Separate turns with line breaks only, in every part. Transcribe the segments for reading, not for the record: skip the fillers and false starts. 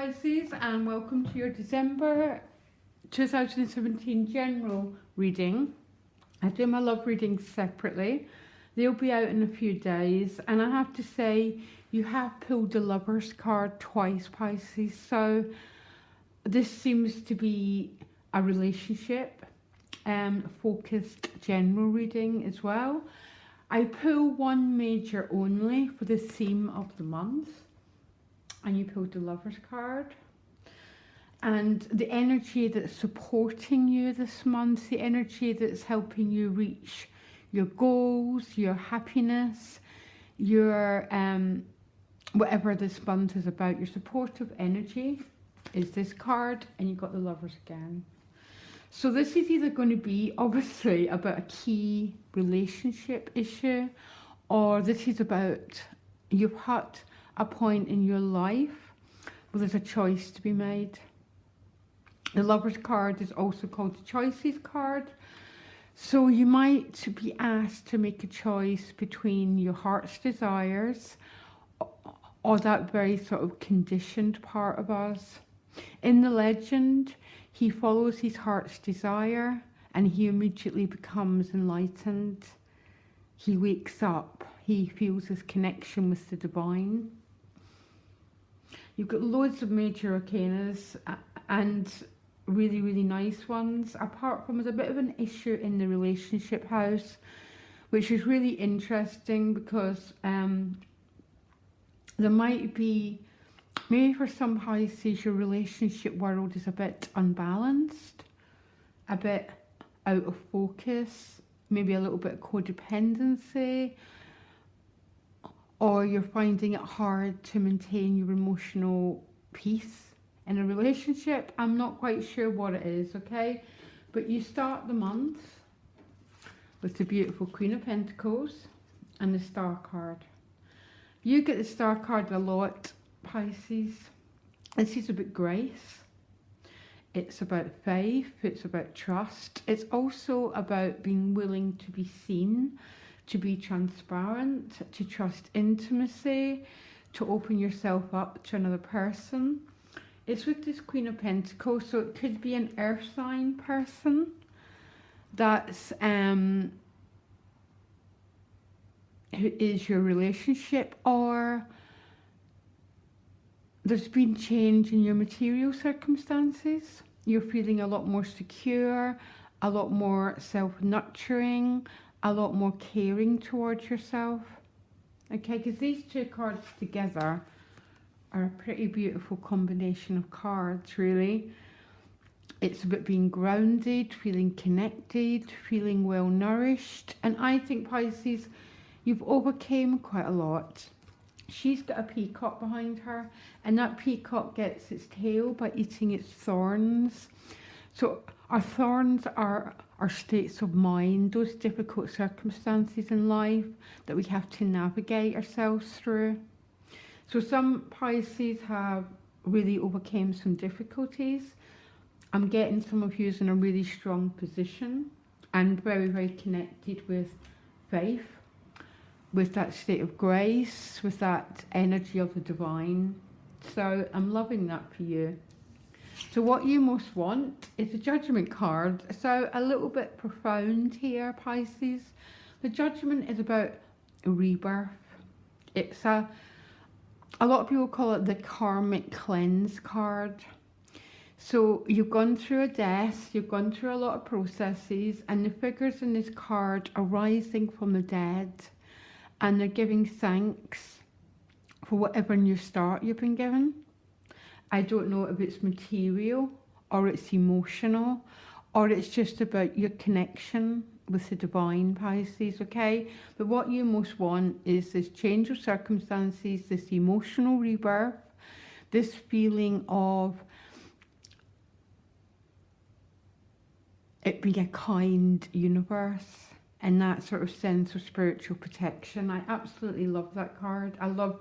Pisces, and welcome to your December 2017 general reading. I do my love readings separately. They'll be out in a few days, and I have to say you have pulled the Lovers card twice, Pisces, so this seems to be a relationship focused general reading as well. I pull one major only for the theme of the month, and you pulled the Lovers card. And the energy that's supporting you this month, the energy that's helping you reach your goals, your happiness, your whatever this month is about, your supportive energy is this card, and you've got the Lovers again. So this is either going to be obviously about a key relationship issue, or this is about you've hit a point in your life where there's a choice to be made. The Lovers card is also called the Choices card. So you might be asked to make a choice between your heart's desires or that very sort of conditioned part of us. In the legend, he follows his heart's desire and he immediately becomes enlightened. He wakes up. He feels his connection with the divine. You've got loads of major arcanas and really, really nice ones, apart from there's a bit of an issue in the relationship house, which is really interesting because there might be, maybe for some Pisces, your relationship world is a bit unbalanced, a bit out of focus, maybe a little bit of codependency, or you're finding it hard to maintain your emotional peace in a relationship. I'm not quite sure what it is, okay? But you start the month with the beautiful Queen of Pentacles and the Star card. You get the Star card a lot, Pisces. This is about grace. It's about faith. It's about trust. It's also about being willing to be seen, to be transparent, to trust intimacy, to open yourself up to another person. It's with this Queen of Pentacles, so it could be an earth sign person that's who is your relationship, or there's been change in your material circumstances. You're feeling a lot more secure, a lot more self-nurturing, a lot more caring towards yourself. Okay, because these two cards together are a pretty beautiful combination of cards, really. It's about being grounded, feeling connected, feeling well nourished. And I think, Pisces, you've overcame quite a lot. She's got a peacock behind her, and that peacock gets its tail by eating its thorns. So our thorns are our states of mind, those difficult circumstances in life that we have to navigate ourselves through. So some Pisces have really overcame some difficulties. I'm getting some of you in a really strong position and very, very connected with faith, with that state of grace, with that energy of the divine. So I'm loving that for you. So what you most want is the Judgment card. So a little bit profound here, Pisces. The Judgment is about a rebirth. It's a lot of people call it the karmic cleanse card. So you've gone through a death, you've gone through a lot of processes, and the figures in this card are rising from the dead, and they're giving thanks for whatever new start you've been given. I don't know if it's material, or it's emotional, or it's just about your connection with the divine, Pisces, okay? But what you most want is this change of circumstances, this emotional rebirth, this feeling of it being a kind universe, and that sort of sense of spiritual protection. I absolutely love that card. I love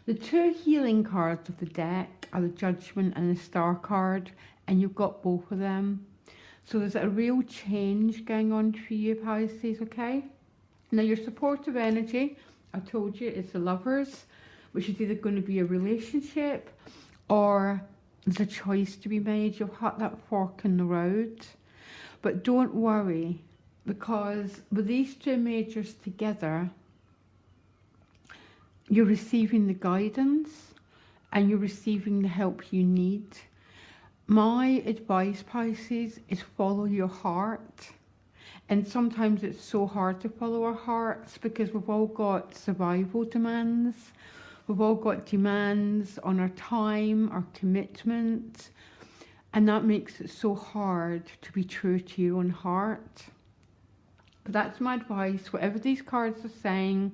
the two healing cards of the deck are the Judgment and the Star card, and you've got both of them. So there's a real change going on for you, Pisces, okay? Now your supportive energy, I told you, is the Lovers, which is either going to be a relationship or there's a choice to be made. You've hit that fork in the road. But don't worry, because with these two majors together, you're receiving the guidance and you're receiving the help you need. My advice, Pisces, is follow your heart. And sometimes it's so hard to follow our hearts because we've all got survival demands. We've all got demands on our time, our commitment. And that makes it so hard to be true to your own heart. But that's my advice. Whatever these cards are saying,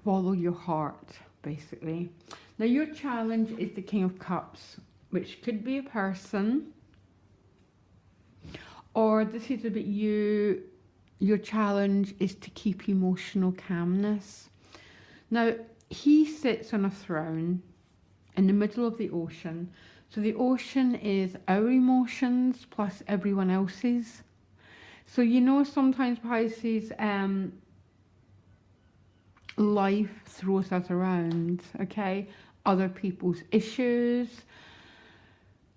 follow your heart, basically. Now, your challenge is the King of Cups, which could be a person, or this is about you. Your challenge is to keep emotional calmness. Now, he sits on a throne in the middle of the ocean. So the ocean is our emotions plus everyone else's. So you know, sometimes Pisces, life throws us around, okay? Other people's issues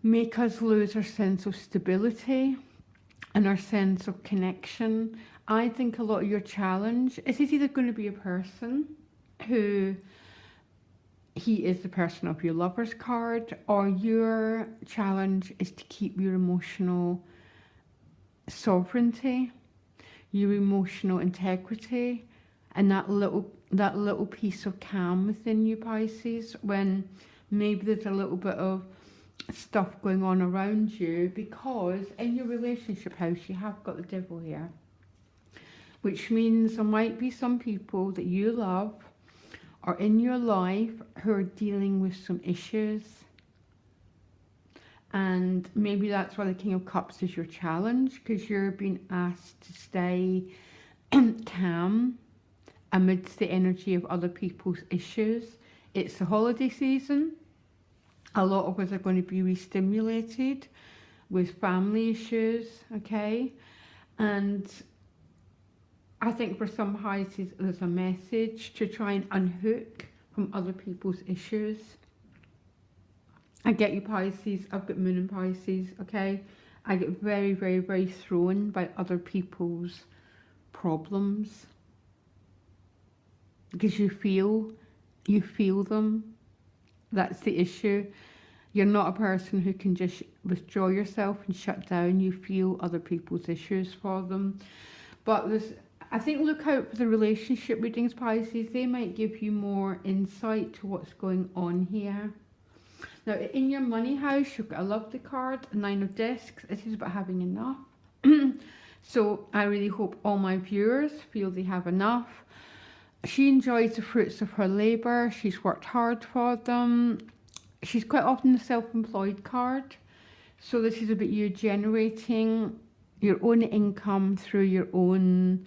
make us lose our sense of stability and our sense of connection. I think a lot of your challenge is either going to be a person who he is the person of your lover's card, or your challenge is to keep your emotional sovereignty, your emotional integrity, and that little piece of calm within you, Pisces, when maybe there's a little bit of stuff going on around you, because in your relationship house you have got the devil here, which means there might be some people that you love or in your life who are dealing with some issues, and maybe that's why the King of Cups is your challenge, because you're being asked to stay calm amidst the energy of other people's issues. It's the holiday season. A lot of us are going to be re-stimulated with family issues, okay? And I think for some Pisces, there's a message to try and unhook from other people's issues. I get you, Pisces. I've got Moon in Pisces, okay? I get very, very, very thrown by other people's problems, because you feel them. That's the issue. You're not a person who can just withdraw yourself and shut down. You feel other people's issues for them. But I think look out for the relationship readings, Pisces. They might give you more insight to what's going on here. Now, in your money house, you've got a lovely card, a 9 of Discs. This is about having enough. So I really hope all my viewers feel they have enough. She enjoys the fruits of her labour. She's worked hard for them. She's quite often the self-employed card. So this is about you generating your own income through your own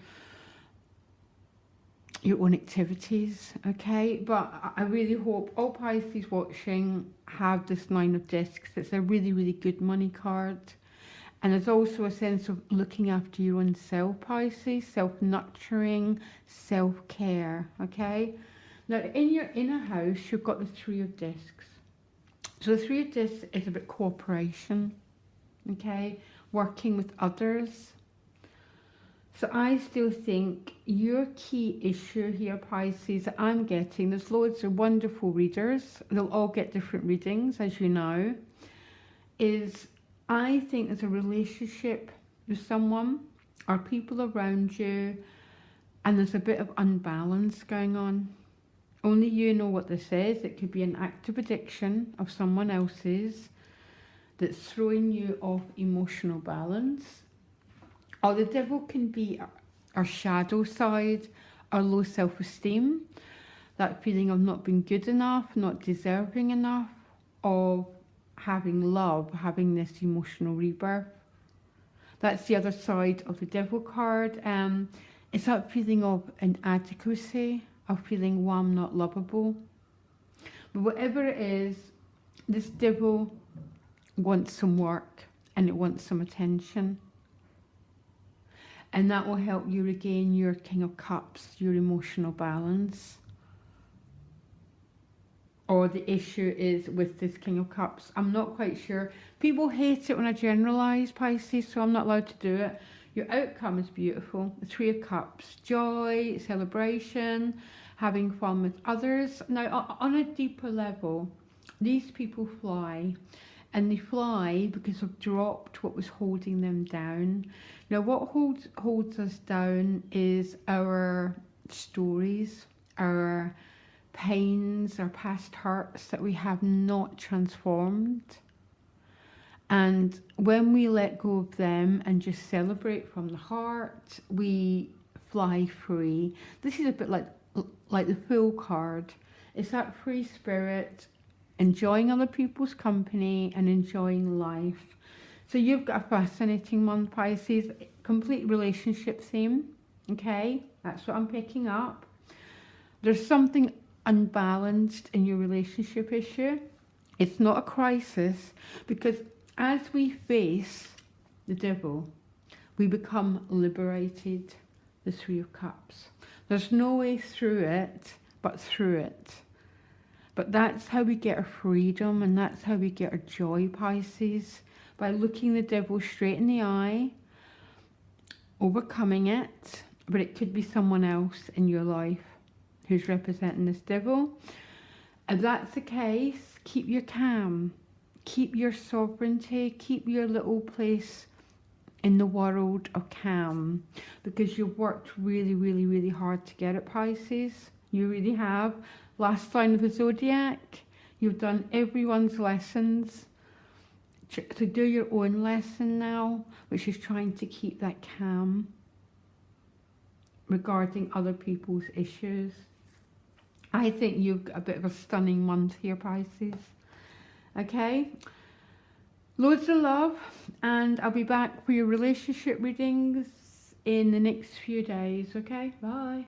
activities, okay? But I really hope all Pisces watching have this 9 of Discs. It's a really, really good money card. And there's also a sense of looking after your own self, Pisces, self-nurturing, self-care, okay? Now, in your inner house, you've got the 3 of Discs. So the 3 of Discs is about cooperation, okay? Working with others. So I still think your key issue here, Pisces, that I'm getting, there's loads of wonderful readers, they'll all get different readings, as you know, is I think there's a relationship with someone or people around you, and there's a bit of unbalance going on. Only you know what this is. It could be an active addiction of someone else's that's throwing you off emotional balance. Or the devil can be our shadow side, our low self-esteem, that feeling of not being good enough, not deserving enough, of having love, having this emotional rebirth. That's the other side of the devil card. It's that feeling of inadequacy, of feeling, well, I'm not lovable. But whatever it is, this devil wants some work and it wants some attention. And that will help you regain your King of Cups, your emotional balance. or the issue is with this King of Cups. I'm not quite sure. People hate it when I generalise, Pisces, so I'm not allowed to do it. Your outcome is beautiful. The Three of Cups. Joy, celebration, having fun with others. Now, on a deeper level, these people fly. And they fly because they've dropped what was holding them down. Now, what holds us down is our stories, our pains, our past hurts that we have not transformed. And when we let go of them and just celebrate from the heart, we fly free. This is a bit like the Fool card. It's that free spirit, enjoying other people's company and enjoying life. So you've got a fascinating month, Pisces. Complete relationship theme. Okay, that's what I'm picking up. There's something unbalanced in your relationship issue. It's not a crisis, because as we face the devil, we become liberated. The Three of Cups. There's no way through it but through it. But that's how we get our freedom, and that's how we get our joy, Pisces. By looking the devil straight in the eye, overcoming it. But it could be someone else in your life who's representing this devil. If that's the case, keep your calm. Keep your sovereignty. Keep your little place in the world of calm. Because you've worked really, really, really hard to get it, Pisces. You really have. Last sign of the zodiac, you've done everyone's lessons. To do your own lesson now, which is trying to keep that calm regarding other people's issues. I think you've got a bit of a stunning month here, Pisces. Okay? Loads of love, and I'll be back for your relationship readings in the next few days, okay? Bye.